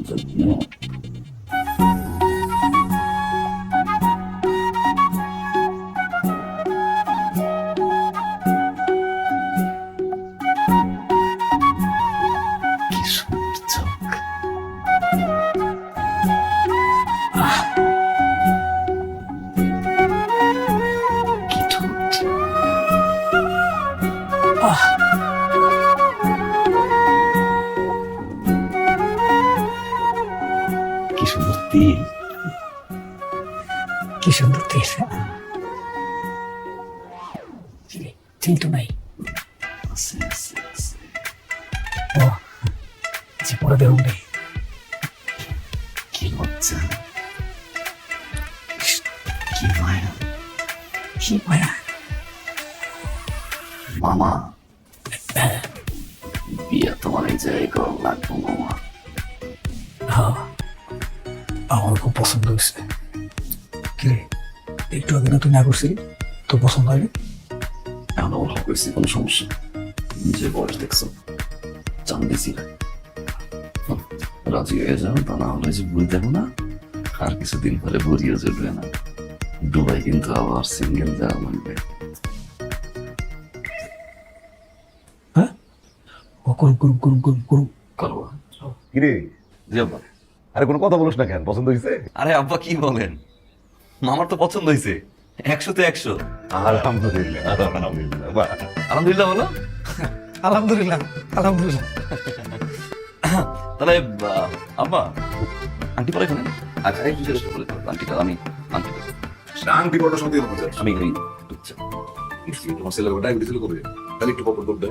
কি সুন্দর চোখ। কি ঠোঁট। কি সুন্দর তিল। কি সুন্দর তেল। তিল তো নাই। আছে, আছে, আছে। ও যে পরে দেখুন রে। কি লজ্জা, কি মায়া। কি মায়া। মামা, বিয়া তোমার এই জায়গায় লাগবো মামা। হ্যাঁ আমার খুব পছন্দ হয়েছে। কি রে একটু আগে না তুই না করছিলি তোর পছন্দ হয়নি? এখন অভাব করেছি, কোনো সমস্যা। নিজের বয়স দেখছো, চান দিছি না। রাজি হয়ে যাও, তা না হলে যে বুড়ি দেখো না, আর কিছুদিন পরে বুড়িও চলবে না। দুবাই কিন্তু আবার সিঙ্গেল যাওয়া লাগবে। হ্যাঁ ও করুক করুক করুক করুক করুক। করবো। কিরে, জি আব্বা। আরে কোনো কথা বলিস না কেন? পছন্দ হয়েছে? আরে আব্বা কি বলেন, মামার তো পছন্দ হয়েছে, 100-তে 100। আলহামদুলিল্লাহ, আলহামদুলিল্লাহ। বাহ। আলহামদুলিল্লাহ বলো। আলহামদুলিল্লাহ আলহামদুলিল্লাহ। তাহলে আব্বা, আন্টি পরে শোনেন। আচ্ছা এই জিজ্ঞেস করে আন্টিটা আমি আন্টি আংটি পড়ার সঙ্গে আমি ওই আচ্ছা। তোমার ছেলের ডায়াবেটিস হলে কবে? তাহলে একটু পর করবে।